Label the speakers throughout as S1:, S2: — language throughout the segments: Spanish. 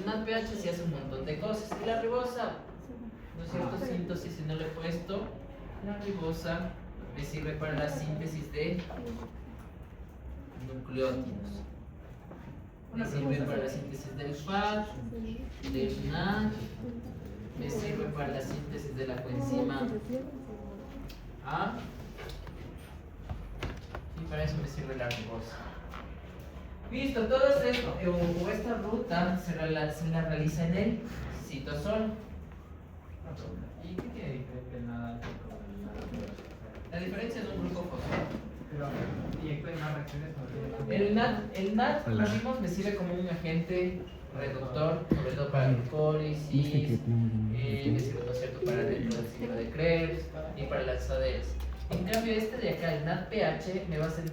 S1: NADPH sí hace un montón de cosas. Y la ribosa, ¿no es cierto? Síntesis, si no le he puesto, la ribosa me sirve para la síntesis de nucleótidos. Me sirve para la síntesis del FAD, del NAD, me sirve para la síntesis de la coenzima A, y para eso me sirve la ribosa. Listo, todo esto, o esta ruta se la realiza en el citosol.
S2: ¿Y qué tiene diferente el NAD con el NAD?
S1: La diferencia es un grupo fosfato.
S2: Pero, ¿y esto hay más reacciones?
S1: El NAD, como vimos, me sirve como un agente reductor, sobre todo para la glucólisis, me sirve, ¿no es cierto?, para dentro del ciclo de Krebs y para las ADLs. En cambio, este de acá, el NADPH, me va a ser,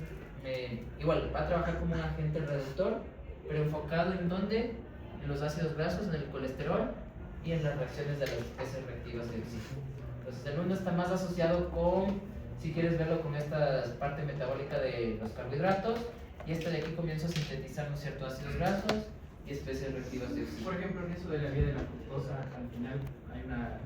S1: igual, va a trabajar como un agente reductor, pero enfocado en dónde, en los ácidos grasos, en el colesterol y en las reacciones de las especies reactivas de oxígeno. Entonces, el uno está más asociado con, si quieres verlo, con esta parte metabólica de los carbohidratos, y este de aquí comienza a sintetizar, ¿no es cierto?, ácidos grasos y especies reactivas de oxígeno.
S2: Por ejemplo, en eso de la vía de la fructosa, al final hay una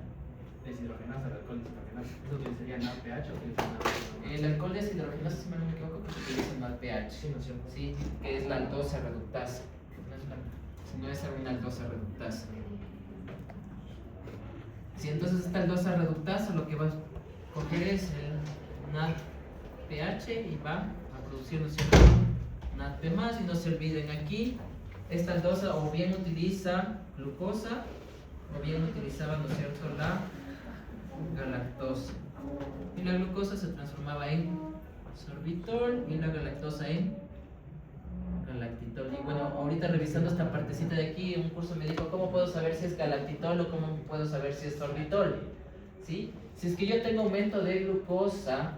S2: deshidrogenasa, el alcohol deshidrogenasa. ¿Eso utilizaría NADPH o utilizaría NADPH?
S1: El alcohol deshidrogenasa, si mal no me equivoco, que se utiliza en NADPH.
S2: Sí, ¿no es cierto?
S1: Sí, que es la aldosa reductasa. No es una aldosa reductasa. Si entonces esta aldosa reductasa lo que va a coger es el NADPH y va a producir, ¿no es cierto?, NADP+, y no se olviden aquí, esta aldosa o bien utiliza glucosa o bien utilizaba, ¿no es cierto?, la galactosa, y la glucosa se transformaba en sorbitol y la galactosa en galactitol. Y bueno, ahorita revisando esta partecita de aquí, un curso me dijo, ¿cómo puedo saber si es galactitol o cómo puedo saber si es sorbitol? ¿Sí? Si es que yo tengo aumento de glucosa,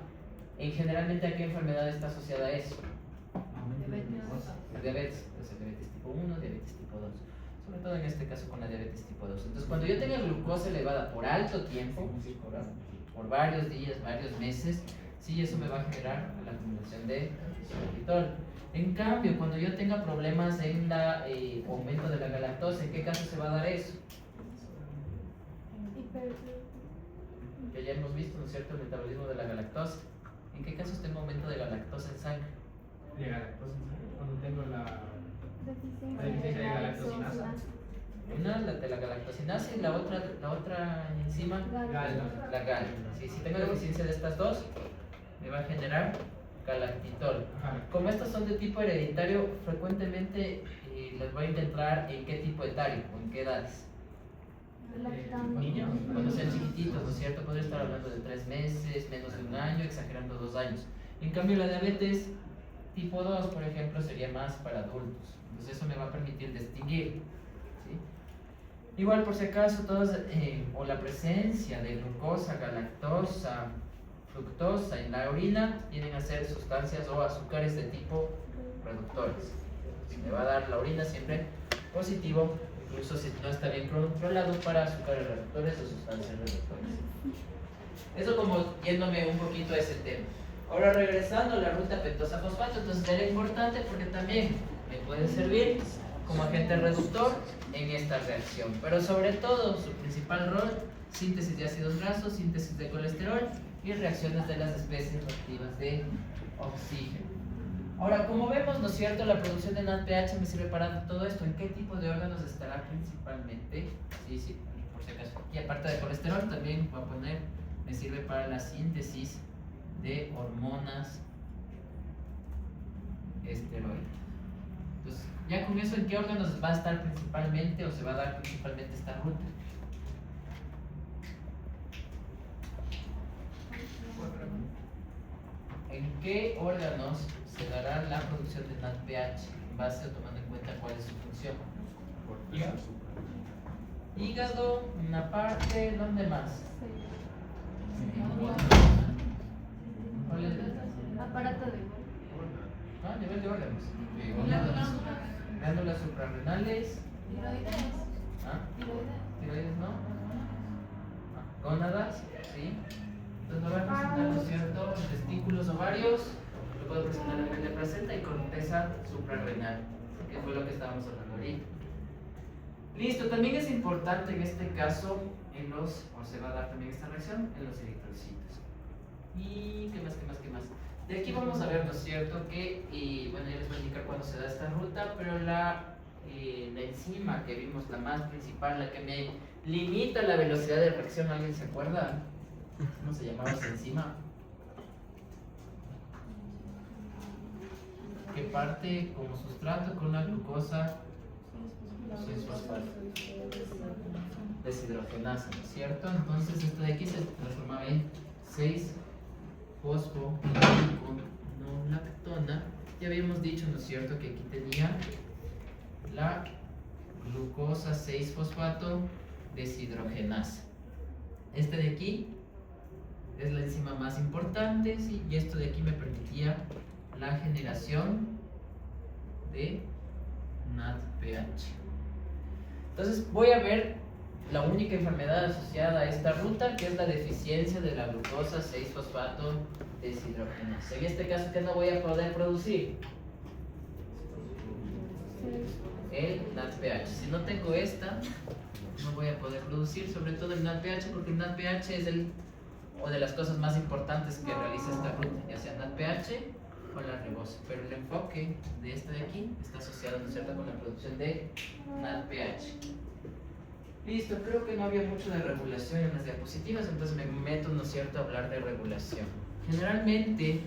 S1: generalmente ¿a qué enfermedad está asociada a eso? Diabetes, pues diabetes tipo 1, diabetes tipo 2, sobre todo en este caso con la diabetes tipo 2. Entonces, cuando yo tenga glucosa elevada por alto tiempo, por varios días, varios meses, sí, eso me va a generar la acumulación de sorbitol. En cambio, cuando yo tenga problemas en la aumento de la galactosa, ¿en qué caso se va a dar eso? Que ya hemos visto, ¿no es cierto?, el metabolismo de la galactosa. ¿En qué casos tengo aumento de galactosa en sangre?
S2: De galactosa, cuando tengo la deficiencia de galactosinasa.
S1: Una, la de la galactosinasa, y la otra enzima, la GAL. Si tengo deficiencia de estas dos, me va a generar galactitol. Como estas son de tipo hereditario, frecuentemente les voy a intentar en qué tipo etario o en qué edades. Niños, cuando sean chiquititos, ¿no es cierto? Podría estar hablando de 3 meses, menos de 1 año, exagerando 2 años. En cambio, la diabetes tipo 2, por ejemplo, sería más para adultos. Entonces eso me va a permitir distinguir, ¿sí? Igual, por si acaso, todos, o la presencia de glucosa, galactosa, fructosa en la orina vienen a ser sustancias o azúcares de tipo reductores. Me va a dar la orina siempre positivo, incluso si no está bien controlado, para azúcares reductores o sustancias reductores. Eso como yéndome un poquito a ese tema. Ahora regresando a la ruta pentosa-fosfato, entonces era importante porque también me puede servir como agente reductor en esta reacción. Pero sobre todo, su principal rol, síntesis de ácidos grasos, síntesis de colesterol y reacciones de las especies reactivas de oxígeno. Ahora, como vemos, ¿no es cierto?, la producción de NADPH me sirve para todo esto. ¿En qué tipo de órganos estará principalmente? Sí, por si acaso. Y aparte de colesterol, también voy a poner, me sirve para la síntesis de hormonas esteroides. Entonces, ya con eso, ¿en qué órganos va a estar principalmente o se va a dar principalmente esta ruta? ¿En qué órganos se dará la producción de NADPH en base o tomando en cuenta cuál es su función? Hígado, una parte, ¿dónde más? ¿Cuál es?
S3: Aparato de
S1: Ah, nivel de órganos. Glándulas suprarrenales.
S3: tiroides.
S1: ¿Ah? Tiroides, ¿no? Gónadas, ¿sí? Entonces me va a presentar, ¿no es cierto?, testículos, ovarios, lo puedo presentar a nivel de placenta y corteza suprarrenal, que fue lo que estábamos hablando ahorita. Listo, también es importante en este caso, o se va a dar también esta reacción, en los eritrocitos. ¿Y qué más? De aquí vamos a ver, ¿no es cierto? Que, bueno, ya les voy a indicar cuándo se da esta ruta, pero la enzima que vimos, la más principal, la que me limita la velocidad de reacción, ¿alguien se acuerda? ¿Cómo se llamaba esa enzima? Que parte como sustrato con la glucosa 6-fosfato deshidrogenasa, ¿no es cierto? Entonces esto de aquí se transformaba en 6-fosfogluconolactona. Ya habíamos dicho, ¿no es cierto?, que aquí tenía la glucosa 6-fosfato deshidrogenasa. Este de aquí es la enzima más importante, ¿sí? Y esto de aquí me permitía la generación de NADPH. Entonces voy a ver la única enfermedad asociada a esta ruta, que es la deficiencia de la glucosa 6-fosfato deshidrogenasa. En este caso, ¿qué no voy a poder producir? El NADPH. Si no tengo esta, no voy a poder producir, sobre todo el NADPH, porque el NADPH es o de las cosas más importantes que realiza esta ruta, ya sea NADPH o la ribosa. Pero el enfoque de esta de aquí está asociado, ¿no es cierto?, con la producción de NADPH. Listo, creo que no había mucho de regulación en las diapositivas, entonces me meto, ¿no es cierto?, a hablar de regulación. Generalmente,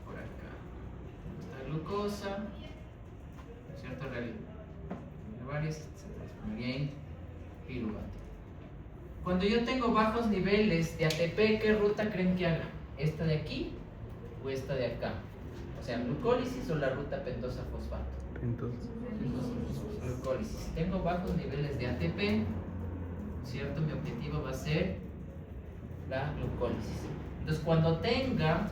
S1: por acá, esta glucosa, ¿no es cierto?, varias, se transformaría en piruvato. Cuando yo tengo bajos niveles de ATP, ¿qué ruta creen que haga? ¿Esta de aquí o esta de acá? O sea, glucólisis o la ruta pentosa fosfato. Glucólisis. Si tengo bajos niveles de ATP, ¿cierto?, mi objetivo va a ser la glucólisis. Entonces, cuando tenga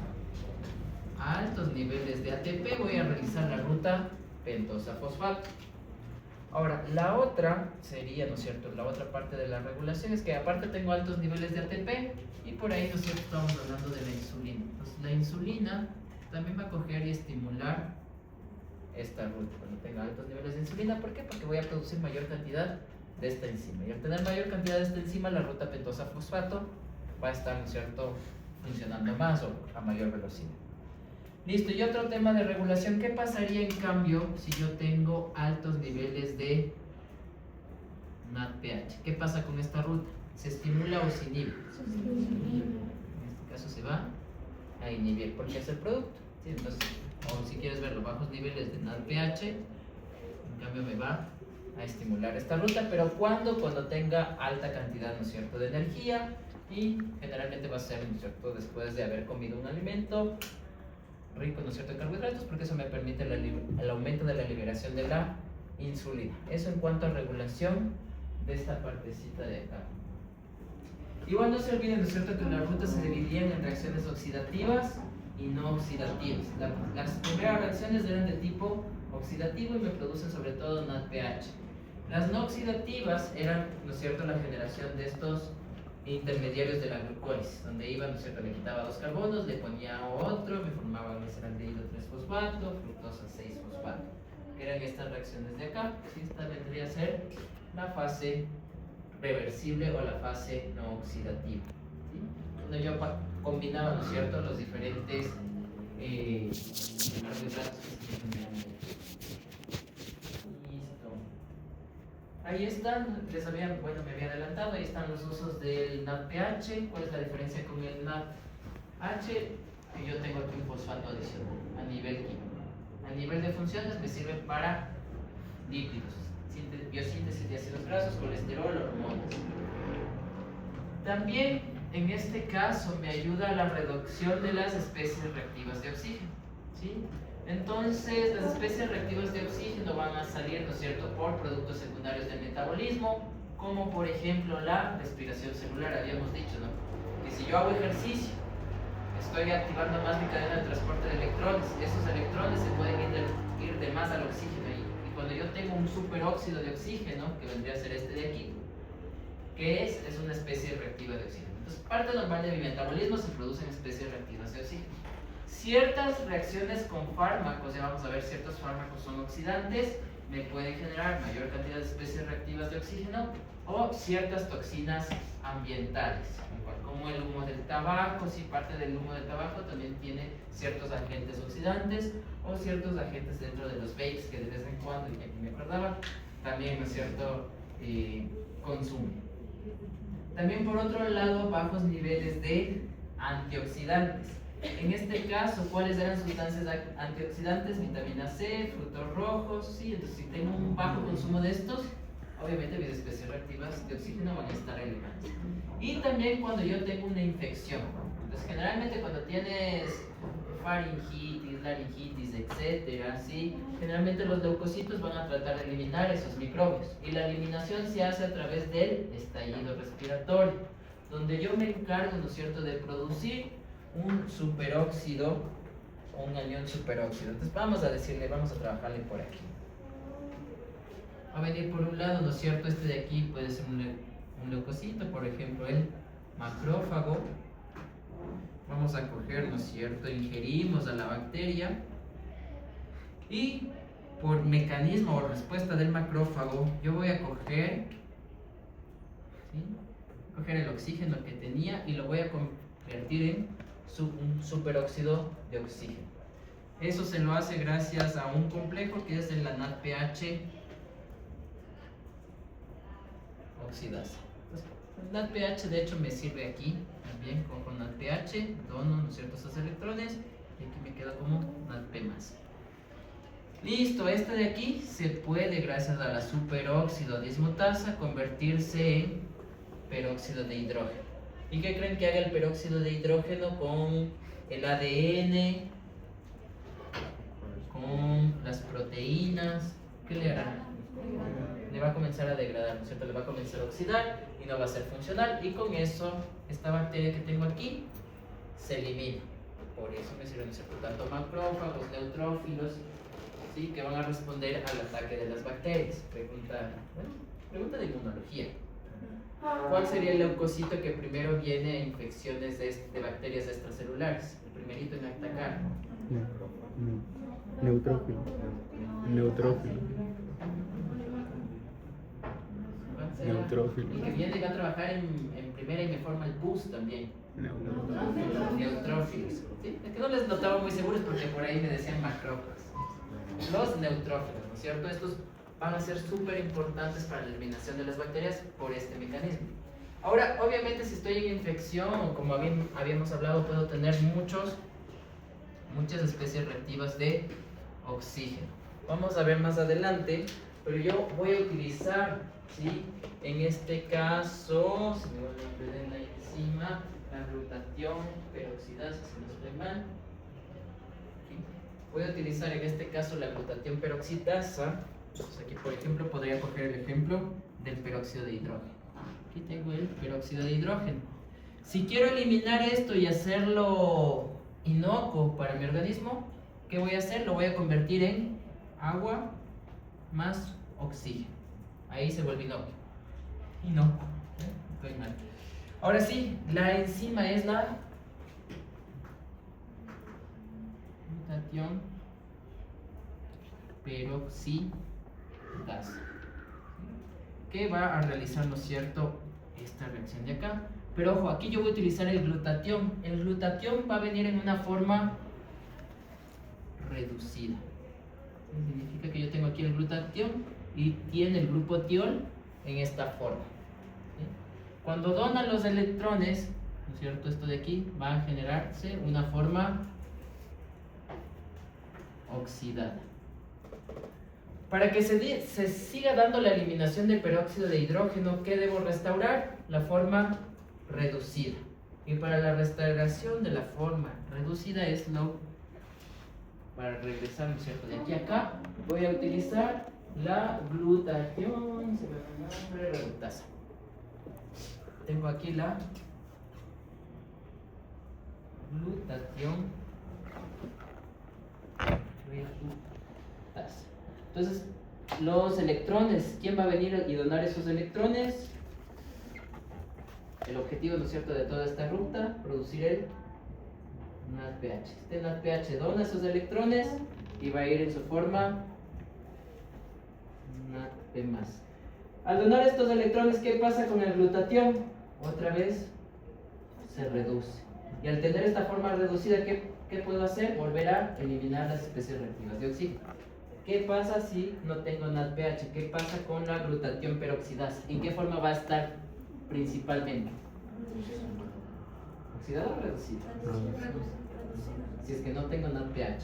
S1: altos niveles de ATP, voy a realizar la ruta pentosa fosfato. Ahora, la otra sería, ¿no es cierto?, la otra parte de la regulación es que aparte tengo altos niveles de ATP y por ahí, ¿no es cierto?, estamos hablando de la insulina. Entonces, la insulina también va a coger y estimular esta ruta cuando tenga altos niveles de insulina. ¿Por qué? Porque voy a producir mayor cantidad de esta enzima. Y al tener mayor cantidad de esta enzima, la ruta pentosa fosfato va a estar, ¿no es cierto?, funcionando más o a mayor velocidad. Listo, y otro tema de regulación, ¿qué pasaría en cambio si yo tengo altos niveles de NADPH? ¿Qué pasa con esta ruta? ¿Se estimula o se inhibe? En este caso se va a inhibir porque es el producto, ¿sí? Entonces, o si quieres ver los bajos niveles de NADPH, en cambio me va a estimular esta ruta, pero ¿cuándo? Cuando tenga alta cantidad, ¿no es cierto?, de energía, y generalmente va a ser, ¿no es cierto?, después de haber comido un alimento rico, ¿no es cierto?, en carbohidratos, porque eso me permite el aumento de la liberación de la insulina. Eso en cuanto a regulación de esta partecita de acá. Igual no se olviden, ¿no es cierto?, que las rutas se dividían en reacciones oxidativas y no oxidativas. Las primeras reacciones eran de tipo oxidativo y me producen sobre todo NADPH. Las no oxidativas eran, ¿no es cierto?, la generación de estos intermediarios de la glucólisis, donde iba, ¿no es cierto?, le quitaba 2 carbonos, le ponía otro, me formaba un eseraldehído 3-fosfato, fructosa 6-fosfato, que eran estas reacciones de acá. ¿Sí? Esta vendría a ser la fase reversible o la fase no oxidativa, ¿sí? Donde yo combinaba, ¿no es cierto?, los diferentes carbohidratos que se generan. Listo. Ahí están, me había adelantado, ahí están los usos del NADPH. ¿Cuál es la diferencia con el NADH? Que yo tengo aquí un fosfato adicional a nivel químico. A nivel de funciones me sirven para lípidos, biosíntesis de ácidos grasos, colesterol, hormonas. También en este caso me ayuda a la reducción de las especies reactivas de oxígeno, ¿sí? Entonces las especies reactivas de oxígeno van a salir, ¿no es cierto?, por productos secundarios del metabolismo, como por ejemplo la respiración celular. Habíamos dicho, ¿no?, que si yo hago ejercicio, estoy activando más mi cadena de transporte de electrones. Esos electrones se pueden ir de más al oxígeno. Y cuando yo tengo un superóxido de oxígeno, que vendría a ser este de aquí, que es una especie reactiva de oxígeno. Entonces, parte normal de mi metabolismo se producen especies reactivas de oxígeno. Ciertas reacciones con fármacos, ya vamos a ver, ciertos fármacos son oxidantes me pueden generar mayor cantidad de especies reactivas de oxígeno o ciertas toxinas ambientales, como el humo del tabaco. Si parte del humo del tabaco también tiene ciertos agentes oxidantes o ciertos agentes dentro de los vapes que de vez en cuando, y aquí me acordaba, también, ¿no es cierto?, consumen. También, por otro lado, bajos niveles de antioxidantes. En este caso, ¿cuáles eran sustancias antioxidantes? Vitamina C, frutos rojos, ¿sí? Entonces, si tengo un bajo consumo de estos, obviamente mis especies reactivas de oxígeno van a estar elevadas. Y también cuando yo tengo una infección. Entonces, generalmente cuando tienes faringitis, laringitis, etcétera, ¿sí?, generalmente los leucocitos van a tratar de eliminar esos microbios. Y la eliminación se hace a través del estallido respiratorio, donde yo me encargo, ¿no es cierto?, de producir un superóxido o un anión superóxido. Entonces vamos a trabajarle por aquí. Va a venir por un lado, ¿no es cierto?, este de aquí puede ser un leucocito, por ejemplo el macrófago. Vamos a coger, ¿no es cierto?, ingerimos a la bacteria y por mecanismo o respuesta del macrófago yo voy a coger, ¿sí?, coger el oxígeno que tenía y lo voy a convertir en un superóxido de oxígeno. Eso se lo hace gracias a un complejo que es la NADPH oxidasa. Entonces, NADPH de hecho me sirve aquí también con NADPH, dono, ¿no es cierto?, esos electrones, y aquí me queda como NADP+. Listo, este de aquí se puede, gracias a la superóxido dismutasa, convertirse en peróxido de hidrógeno. ¿Y qué creen que haga el peróxido de hidrógeno con el ADN, con las proteínas? ¿Qué le hará? Le va a comenzar a degradar, ¿no es cierto? Le va a comenzar a oxidar y no va a ser funcional. Y con eso, esta bacteria que tengo aquí se elimina. Por eso me sirven, ¿no es cierto?, tanto macrófagos, neutrófilos, ¿sí?, que van a responder al ataque de las bacterias. Pregunta de inmunología. ¿Cuál sería el leucocito que primero viene a infecciones de bacterias extracelulares? El primerito en atacar.
S4: Neutrófilo. Neutrófilo.
S1: ¿Cuál será?
S4: Neutrófilo.
S1: El que viene va a trabajar en primera y me forma el pus también. Neutrófilos. ¿Sí? Es que no les notaba muy seguros porque por ahí me decían macrófagos. Los neutrófilos, ¿no es cierto? Estos van a ser súper importantes para la eliminación de las bacterias por este mecanismo. Ahora, obviamente, si estoy en infección, como habíamos hablado, puedo tener muchas especies reactivas de oxígeno. Vamos a ver más adelante, pero yo voy a utilizar, ¿sí?, en este caso, si me voy a poner la enzima, la glutatión peroxidasa, si no estoy mal. Voy a utilizar en este caso la glutatión peroxidasa. Entonces aquí, por ejemplo, podría coger el ejemplo del peróxido de hidrógeno. Aquí tengo el peróxido de hidrógeno. Si quiero eliminar esto y hacerlo inocuo para mi organismo, ¿qué voy a hacer? Lo voy a convertir en agua más oxígeno. Ahí se vuelve inocuo. Inocuo. Estoy mal. Ahora sí, la enzima es la glutatión peroxidasa, que va a realizar, ¿no es cierto?, esta reacción de acá. Pero ojo, aquí yo voy a utilizar el glutatión. El glutatión va a venir en una forma reducida. Significa que yo tengo aquí el glutatión y tiene el grupo tiol en esta forma. ¿Sí? Cuando donan los electrones, ¿no es cierto?, esto de aquí va a generarse una forma oxidada. Para que se siga dando la eliminación del peróxido de hidrógeno, ¿qué debo restaurar? La forma reducida. Y para la restauración de la forma reducida para regresar, ¿no es cierto?, de aquí a acá, voy a utilizar la glutatión, se me va el nombre, reductasa. Tengo aquí la glutatión reductasa. Entonces, los electrones, ¿quién va a venir y donar esos electrones? El objetivo, ¿no es cierto?, de toda esta ruta, producir el NADPH. Este NADPH dona esos electrones y va a ir en su forma P más. Al donar estos electrones, ¿qué pasa con el glutatión? Otra vez se reduce. Y al tener esta forma reducida, ¿qué puedo hacer? Volver a eliminar las especies reactivas de oxígeno. ¿Qué pasa si no tengo NADPH? ¿Qué pasa con la glutatión peroxidasa? ¿En qué forma va a estar principalmente? ¿Oxidada o reducida? Si es que no tengo NADPH,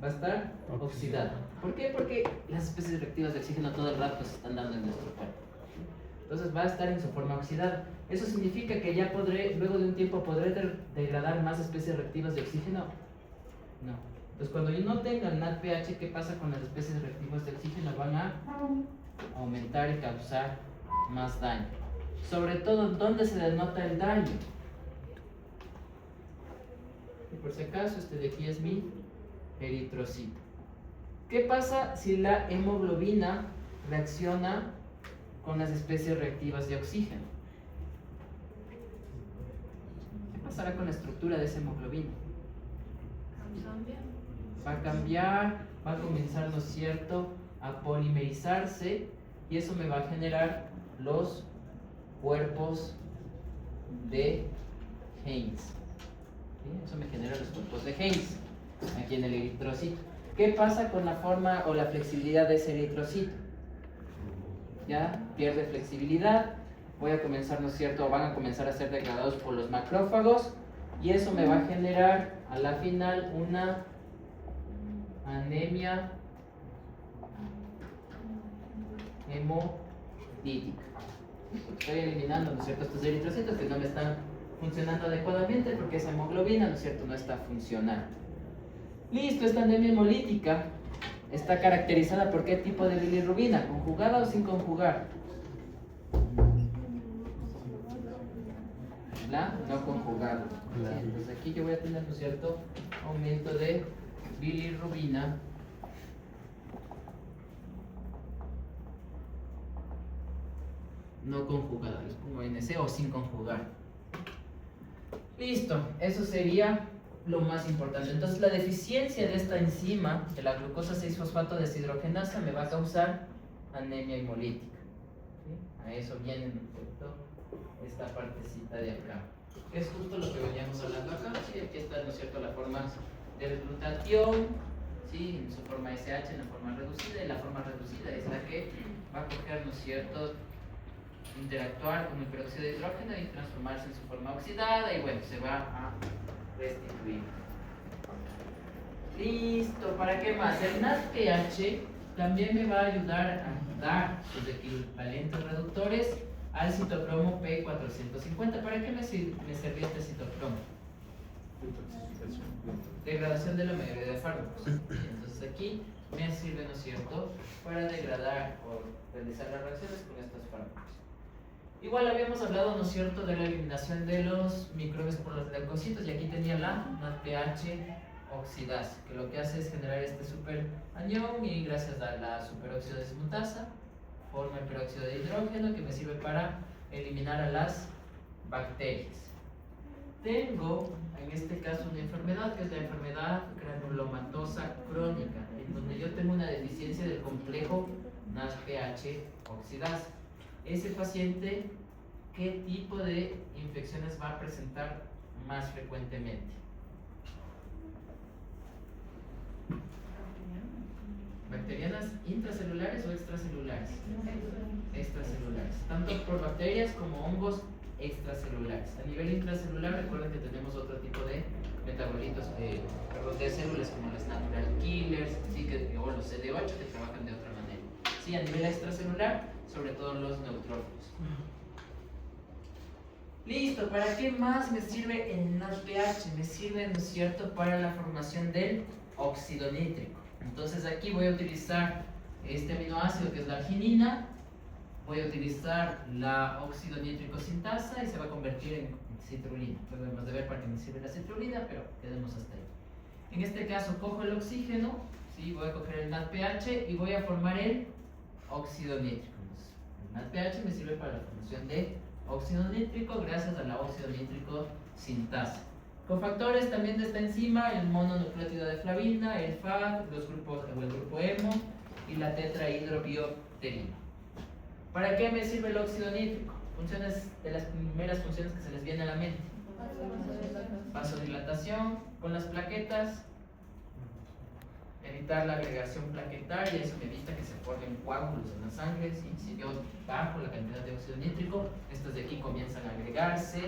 S1: va a estar oxidada. ¿Por qué? Porque las especies reactivas de oxígeno todo el rato se están dando en nuestro cuerpo. Entonces va a estar en su forma oxidada. Eso significa que ya luego de un tiempo, ¿podré degradar más especies reactivas de oxígeno? No. Entonces cuando yo no tenga el NADPH, ¿qué pasa con las especies reactivas de oxígeno? Van a aumentar y causar más daño. Sobre todo, ¿dónde se denota el daño? Y por si acaso, este de aquí es mi eritrocito. ¿Qué pasa si la hemoglobina reacciona con las especies reactivas de oxígeno? ¿Qué pasará con la estructura de esa hemoglobina? Va a cambiar, va a comenzar, ¿no es cierto?, a polimerizarse, y eso me va a generar los cuerpos de Heinz. ¿Sí? Eso me genera los cuerpos de Heinz aquí en el eritrocito. ¿Qué pasa con la forma o la flexibilidad de ese eritrocito? Ya pierde flexibilidad, voy a comenzar, ¿no es cierto?, van a comenzar a ser degradados por los macrófagos, y eso me va a generar a la final una anemia hemolítica. Estoy eliminando, ¿no es cierto?, estos eritrocitos que no me están funcionando adecuadamente porque esa hemoglobina, ¿no es cierto?, no está funcionando. Listo, esta anemia hemolítica está caracterizada por qué tipo de bilirrubina, ¿conjugada o sin conjugar? La no conjugada. Sí, entonces aquí yo voy a tener, ¿no es cierto?, aumento de bilirrubina no conjugada, les pongo NC o sin conjugar. Listo, eso sería lo más importante. Entonces la deficiencia de esta enzima, de la glucosa 6-fosfato deshidrogenasa, me va a causar anemia hemolítica. ¿Sí? A eso viene, ¿no es cierto?, esta partecita de acá. Es justo lo que veníamos hablando acá. Sí, aquí está, ¿no es cierto?, la forma del glutatión, ¿sí?, en su forma SH, en la forma reducida, y la forma reducida es la que va a coger, ¿no es cierto?, interactuar con el peróxido de hidrógeno y transformarse en su forma oxidada, y bueno, se va a restituir. Listo, ¿para qué más? El NADPH también me va a ayudar a dar sus equivalentes reductores al citocromo P450. ¿Para qué me servía este citocromo? Degradación de la mayoría de fármacos. Entonces aquí me sirve, ¿no es cierto?, para degradar o realizar las reacciones con estos fármacos. Igual habíamos hablado, ¿no es cierto?, de la eliminación de los microbios por los leucocitos, y aquí tenía la NADPH oxidasa, que lo que hace es generar este superanión, y gracias a la superóxido desmutasa forma el peróxido de hidrógeno, que me sirve para eliminar a las bacterias. Tengo en este caso una enfermedad que es la enfermedad granulomatosa crónica, en donde yo tengo una deficiencia del complejo NADPH oxidasa. Ese paciente, ¿qué tipo de infecciones va a presentar más frecuentemente? ¿Bacterianas intracelulares o extracelulares? Extracelulares, tanto por bacterias como hongos extracelulares. A nivel intracelular, recuerden que tenemos otro tipo de metabolitos, de células como las natural killers, ¿sí?, o los CD8, que trabajan de otra manera. Sí, a nivel extracelular, sobre todo los neutrófilos. Listo, ¿para qué más me sirve el NADPH? Me sirve, ¿no es cierto?, para la formación del óxido nítrico. Entonces aquí voy a utilizar este aminoácido que es la arginina, voy a utilizar la óxido nítrico sintasa y se va a convertir en citrulina. Luego debemos de ver para qué me sirve la citrulina, pero quedemos hasta ahí. En este caso cojo el oxígeno, ¿sí?, voy a coger el NADPH y voy a formar el óxido nítrico. El NADPH me sirve para la formación de óxido nítrico gracias a la óxido nítrico sintasa. Cofactores también de esta enzima, el mononucleótido de flavina, el FAD, los grupos, o el grupo hemo, y la tetrahidrobiopterina. ¿Para qué me sirve el óxido nítrico? Funciones de las primeras funciones que se les viene a la mente. Vasodilatación con las plaquetas, evitar la agregación plaquetaria, eso me evita que se formen coágulos en la sangre. Si yo bajo la cantidad de óxido nítrico, estos de aquí comienzan a agregarse.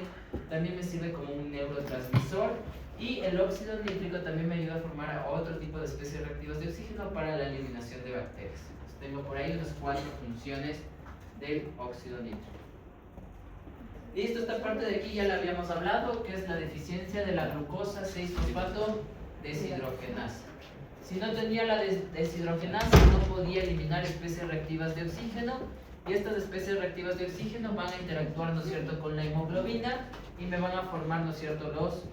S1: También me sirve como un neurotransmisor, y el óxido nítrico también me ayuda a formar a otro tipo de especies reactivas de oxígeno para la eliminación de bacterias. Entonces, tengo por ahí unas 4 funciones del óxido nítrico. Listo, esta parte de aquí ya la habíamos hablado, que es la deficiencia de la glucosa 6-fosfato deshidrogenasa. Si no tenía la deshidrogenasa, no podía eliminar especies reactivas de oxígeno, y estas especies reactivas de oxígeno van a interactuar, ¿no es cierto?, con la hemoglobina y me van a formar, ¿no es cierto?, los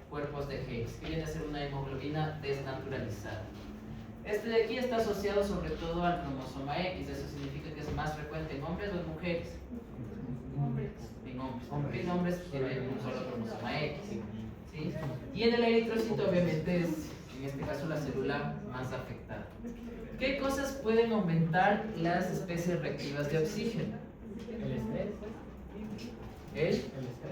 S1: cuerpos de Higgs, que viene a ser una hemoglobina desnaturalizada. Este de aquí está asociado sobre todo al cromosoma X, eso significa que es más frecuente en hombres o en mujeres. En hombres, porque en hombres tienen un solo cromosoma X, ¿sí? Y en el eritrocito obviamente es, en este caso, la célula más afectada. ¿Qué cosas pueden aumentar las especies reactivas de oxígeno?
S2: El estrés.
S1: El
S2: estrés.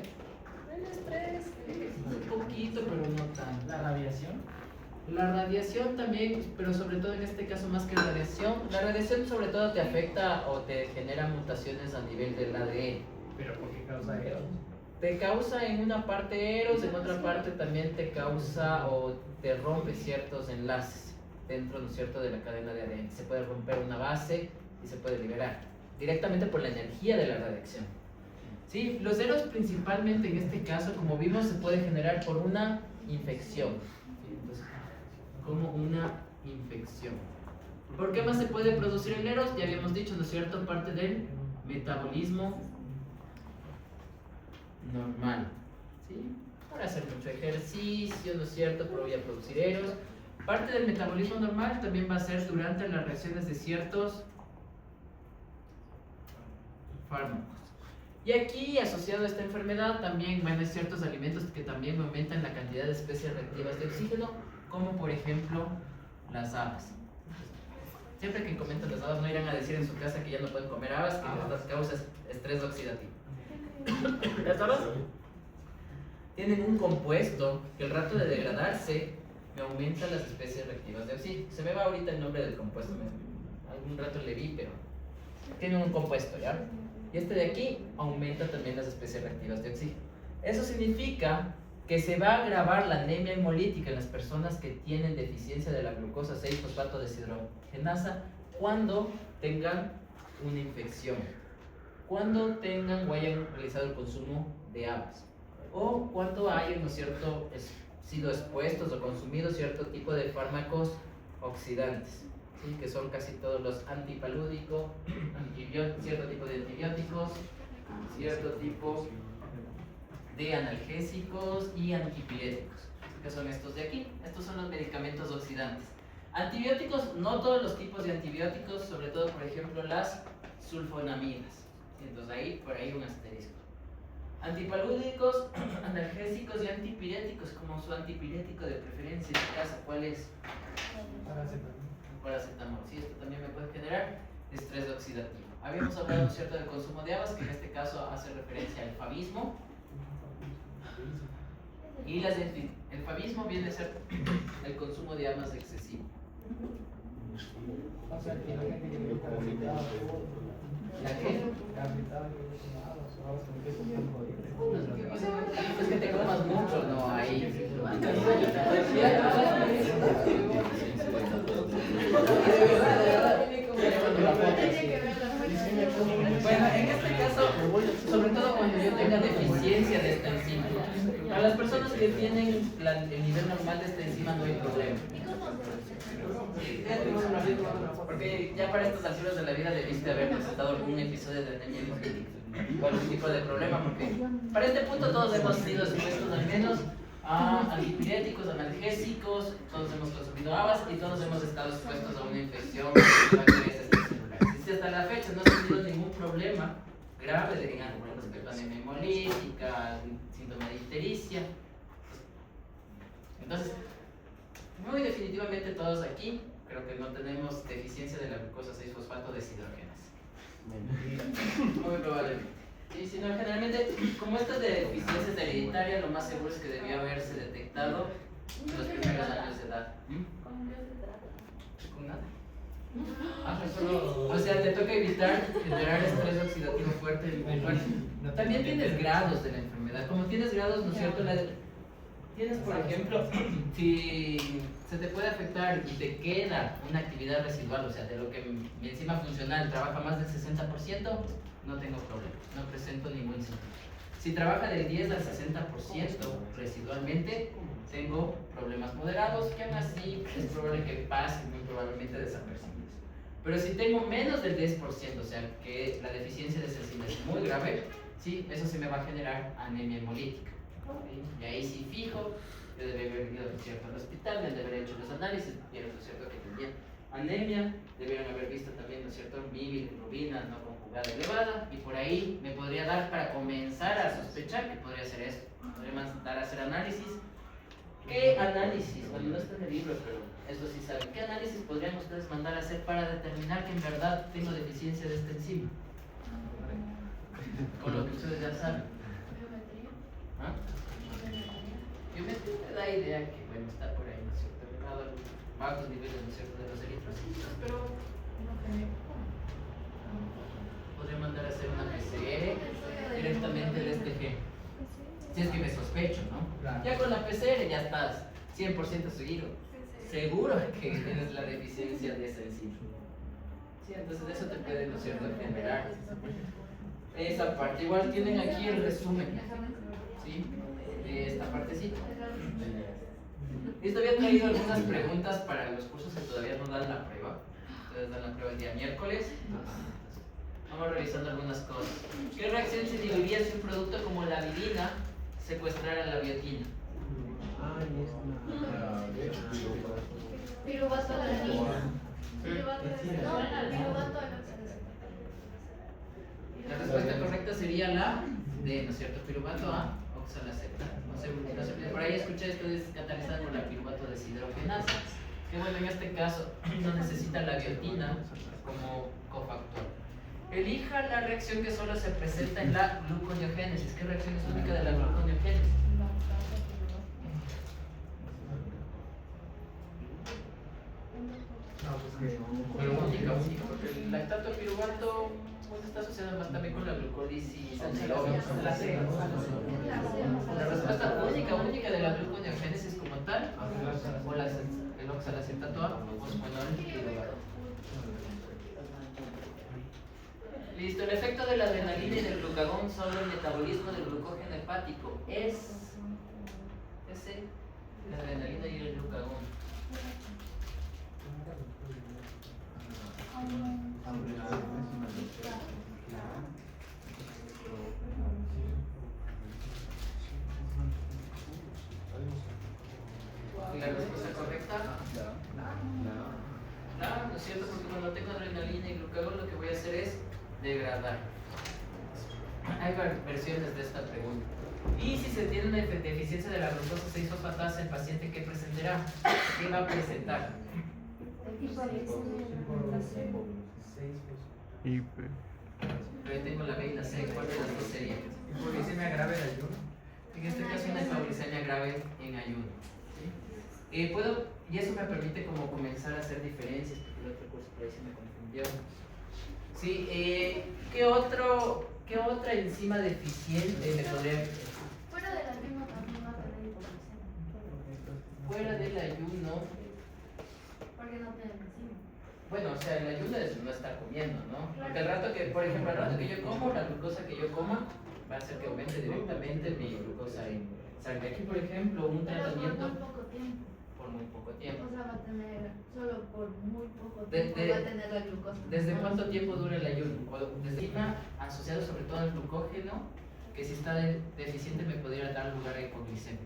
S1: estrés, un poquito, pero no tanto.
S2: La radiación.
S1: La radiación también, pero sobre todo en este caso más que radiación, la radiación sobre todo te afecta o te genera mutaciones a nivel del ADN.
S2: ¿Pero por qué causa EROS?
S1: Te causa en una parte eros, en otra parte también te causa o te rompe ciertos enlaces dentro, ¿no es cierto?, de la cadena de ADN. Se puede romper una base y se puede liberar directamente por la energía de la radiación. ¿Sí? Los eros principalmente en este caso, como vimos, se puede generar por una infección. ¿Sí? Entonces, como una infección. ¿Por qué más se puede producir el eros? Ya habíamos dicho, ¿no es cierto?, parte del metabolismo normal, ¿sí? Para hacer mucho ejercicio, ¿no es cierto?, pero voy a producir eros. Parte del metabolismo normal también va a ser durante las reacciones de ciertos fármacos. Y aquí, asociado a esta enfermedad, también van a haber ciertos alimentos que también aumentan la cantidad de especies reactivas de oxígeno, como por ejemplo las habas. Siempre que comentan las habas, no irán a decir en su casa que ya no pueden comer habas, que les causa estrés oxidativo. ¿Las habas? Tienen un compuesto que el rato de degradarse me aumenta las especies reactivas de oxígeno. Se me va ahorita el nombre del compuesto, algún rato le vi, pero tienen un compuesto, ¿ya? Y este de aquí aumenta también las especies reactivas de oxígeno. Eso significa que se va a agravar la anemia hemolítica en las personas que tienen deficiencia de la glucosa 6-fosfato deshidrogenasa cuando tengan una infección, cuando tengan o hayan realizado el consumo de habas, o cuando hayan, ¿no es cierto?, sido expuestos o consumido cierto tipo de fármacos oxidantes, ¿sí?, que son casi todos los antipalúdicos, cierto tipo de antibióticos, cierto tipo de analgésicos y antipiréticos, que son estos de aquí. Estos son los medicamentos oxidantes. Antibióticos, no todos los tipos de antibióticos, sobre todo, por ejemplo, las sulfonamidas. Entonces ahí, por ahí un asterisco. Antipalúdicos, analgésicos y antipiréticos, como su antipirético de preferencia en este caso, ¿cuál es? Paracetamol. Sí, esto también me puede generar estrés oxidativo. Habíamos hablado, ¿cierto?, del consumo de habas, que en este caso hace referencia al favismo. Y el favismo viene a ser el consumo de habas excesivo. ¿La qué? Es que te comas mucho, no, ahí. Bueno, en este caso, sobre todo cuando yo tenga deficiencia de esta enzima. Para las personas que tienen el nivel normal de esta enzima no hay problema. Porque ya para estas alturas de la vida debiste haber presentado algún episodio de anemia hemolítica o algún tipo de problema, porque para este punto todos hemos sido expuestos al menos a antipiréticos, analgésicos, todos hemos consumido habas y todos hemos estado expuestos a una infección de bacterias extracelulares. Y si hasta la fecha no has tenido ningún problema grave con respecto a anemia hemolítica, síndrome de ictericia, entonces muy definitivamente todos aquí creo que no tenemos deficiencia de la glucosa 6-fosfato deshidrogenasa.
S5: Mentira.
S1: Muy probablemente. Sí, sino generalmente, como esta deficiencia es hereditaria, lo más seguro es que debió haberse detectado en los primeros años de edad.
S3: ¿Con qué se trata?
S1: Con nada.
S2: Solo.
S1: O sea, te toca evitar generar estrés oxidativo fuerte. También tienes grados de la enfermedad. Como tienes grados, ¿no es cierto? Tienes, por ejemplo, si se te puede afectar y te queda una actividad residual, o sea, de lo que mi enzima funcional trabaja más del 60%, no tengo problema, no presento ningún síntoma. Si trabaja del 10 al 60% residualmente, tengo problemas moderados, que aún así es probable que pasen, muy probablemente desapercibidos. Pero si tengo menos del 10%, o sea, que la deficiencia de esa enzima es muy grave, sí, eso se me va a generar anemia hemolítica. ¿Sí? Y ahí sí fijo, yo debí haber ido, ¿no es cierto?, al hospital, me haber hecho los análisis, vieron, ¿no es cierto?, que tenía anemia, debieron haber visto también, ¿no es cierto?, mi bilirrubina no conjugada elevada, y por ahí me podría dar para comenzar a sospechar que podría ser eso. Podría mandar a hacer análisis. ¿Qué análisis? Bueno, no está en el libro, pero eso sí saben. ¿Qué análisis podrían ustedes mandar a hacer para determinar que en verdad tengo deficiencia de esta enzima? Con lo que ustedes ya saben.
S3: ¿Biometría?
S1: ¿Ah? Biometría me da idea que, bueno, está por ahí, ¿no es cierto? Elevado a bajos niveles, ¿no es cierto?, de los eritrocitos, pero
S3: No genético.
S1: podría mandar a hacer una PCR directamente de este gen. Si es que me sospecho, ¿no?
S2: Claro.
S1: Ya con la PCR ya estás 100% seguido. Seguro que tienes la deficiencia de esa enzima. Sí, entonces eso te puede, ¿no es cierto?, generar esa parte. Igual tienen aquí el resumen, ¿sí?, de esta partecita. Listo, había traído algunas preguntas para los cursos que todavía no dan la prueba. Ustedes dan la prueba el día miércoles. Vamos revisando algunas cosas. ¿Qué reacción se inhibiría si un producto como la avidina secuestrara la biotina?
S3: Piruvato de la niña. Piruvato de la niña.
S1: La respuesta correcta sería la D, ¿no es cierto? Piruvato a oxalaceta. No sé, por ahí escuché esto es catalizada por la piruvato deshidrogenasa. Que bueno, en este caso no necesita la biotina como cofactor. Elija la reacción que solo se presenta en la gluconeogénesis. ¿Qué reacción es única de la gluconeogénesis? Pero única, porque el lactato piruvato está asociado más también con la glucólisis anaeróbica. La respuesta única de la gluconeogénesis como tal, o el oxalacetato A, fosfonol piruvato. Listo, el efecto de la adrenalina y del glucagón sobre el metabolismo del glucógeno hepático es ese, la adrenalina y el glucagón. ¿Y la respuesta correcta? No, ¿no es cierto? Porque cuando tengo adrenalina y glucagón lo que voy a hacer es degradar. Hay varias versiones de esta pregunta. Y si se tiene una deficiencia de la glucosa 6-fosfatasa, el paciente ¿qué presentará? ¿Qué va a presentar?
S4: Hiper.
S1: Pero yo tengo la B y la C, ¿cuál de las dos sería?
S2: Hipoglicemia grave de ayuno.
S1: En este caso una hipoglicemia grave en ayuno. ¿Sí? Y eso me permite como comenzar a hacer diferencias, porque el otro curso por ahí se me confundió. ¿Sí? ¿Qué otra enzima deficiente me podría...
S3: Fuera del ayuno también va a tener hipoglicemia.
S1: Fuera del ayuno...
S3: Porque no tiene enzima.
S1: Bueno, o sea, el ayuno es no estar comiendo, ¿no? Porque al rato que, por ejemplo, al rato que yo como, la glucosa que yo coma va a hacer que aumente directamente mi glucosa en sangre. Aquí, por ejemplo, un
S3: Pero
S1: tratamiento
S3: por muy poco tiempo.
S1: por muy poco tiempo.
S3: O sea, va a tener, solo por muy poco
S1: De-
S3: tiempo va a tener la glucosa.
S1: ¿Desde cuánto tiempo dura el ayuno? O desde una asociado sobre todo al glucógeno, que si está deficiente me podría dar lugar a hipoglicemia.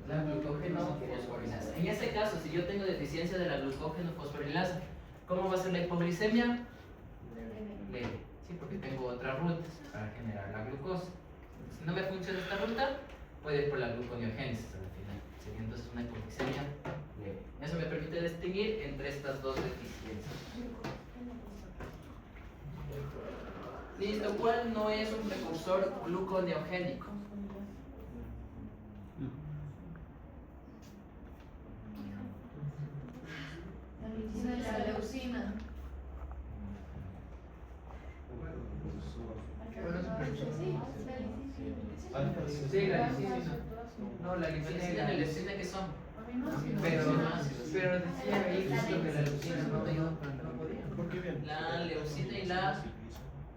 S1: La glucógeno fosforilasa. En ese caso, si yo tengo deficiencia de la glucógeno fosforilasa, ¿cómo va a ser la hipoglicemia? Leve. Sí, porque tengo otras rutas para generar la glucosa. Si no me funciona esta ruta, puede ir por la gluconeogénesis al final. Sería entonces una hipoglucemia leve. Eso me permite distinguir entre estas dos deficiencias. Listo, ¿cuál no es un precursor gluconeogénico?
S3: La leucina.
S2: Sí, la lisina.
S1: No, la lisina y la leucina, ¿qué son?
S2: Pero decía ahí justo que la leucina no podía.
S4: ¿Por qué bien?
S1: La leucina y la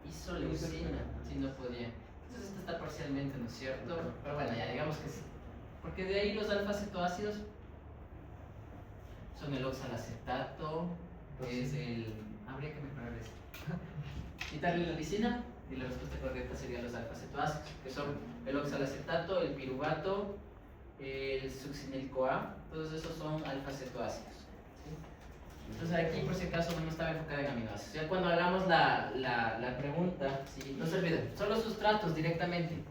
S1: isoleucina, sí, no podía. Entonces esta está parcialmente, ¿no es cierto? Pero bueno, ya digamos que sí. Porque de ahí los alfa-cetoácidos son el oxalacetato, es el... Habría que mejorar esto. Quitarle la lisina y la respuesta correcta sería los alfa-cetoácidos, que son el oxalacetato, el piruvato, el succinil-CoA, todos esos son alfa-cetoácidos. ¿Sí? Entonces aquí por si acaso no estaba enfocada en aminoácidos. Ya cuando hagamos la pregunta, ¿sí? No se olviden, son los sustratos directamente.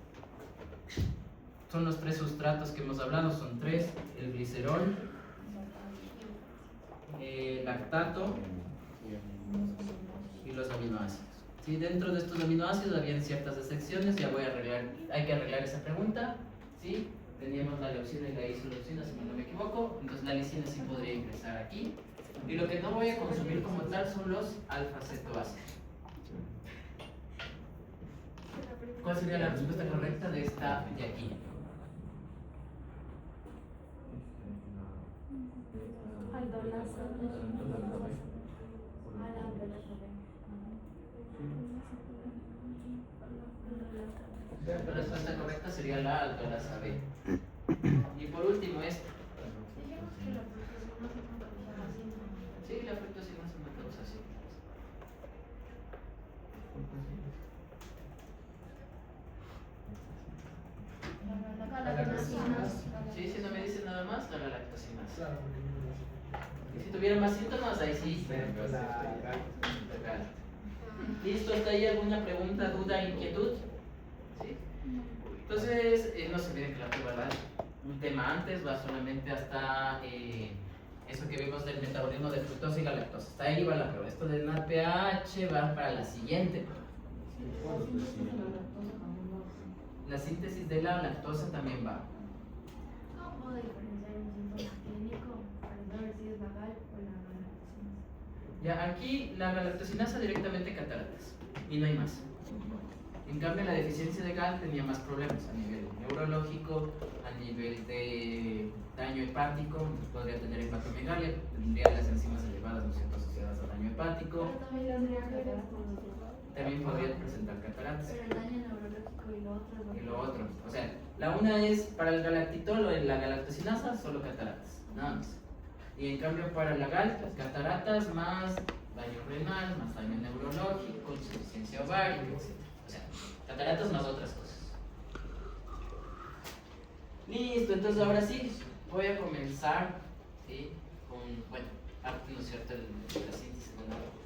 S1: Son los 3 sustratos que hemos hablado, son 3, el glicerol, el lactato y los aminoácidos. ¿Sí? Dentro de estos aminoácidos habían ciertas excepciones, ya voy a arreglar, hay que arreglar esa pregunta. ¿Sí? Teníamos la leucina y la isoleucina, si no me equivoco, entonces la lisina sí podría ingresar aquí. Y lo que no voy a consumir como tal son los alfa-cetoácidos. ¿Cuál sería la respuesta correcta de esta de aquí? La respuesta correcta sería la aldolasa B. Y por último esta. Sí, la fructosina es una causa así. Sí, si no me dicen nada más, la galactosina. Y si tuviera más síntomas, ahí sí. ¿Listo? ¿Hasta ahí alguna pregunta, duda, inquietud? ¿Sí? Entonces, no se olviden que la prueba va un tema antes, va solamente hasta eso que vimos del metabolismo de fructosa y galactosa. Hasta ahí va la prueba. Esto del NADPH va para la siguiente. La síntesis de la lactosa también va.
S3: ¿Cómo puedo diferenciar un síntoma clínico para saber si es la GAL o la galactosinasa?
S1: Ya, aquí la galactosinasa directamente cataratas y no hay más. En cambio, la deficiencia de GAL tenía más problemas a nivel neurológico, a nivel de daño hepático, podría tener hepatomegalia, tendría las enzimas elevadas, ¿no es cierto?, asociadas a daño hepático,
S3: Pero también tendría cataratas.
S1: también podría presentar cataratas.
S3: Pero el daño neurológico y lo otro.
S1: Y lo otro, o sea, la una es para el galactitol o la galactosinasa, solo cataratas, nada más. Y en cambio para la GAL, cataratas más daño renal, más daño neurológico, insuficiencia ovárica, etc. O sea, cataratas más otras cosas. Listo, entonces ahora sí, voy a comenzar, ¿sí? Con, bueno, parte, ¿no es cierto?, de la síntesis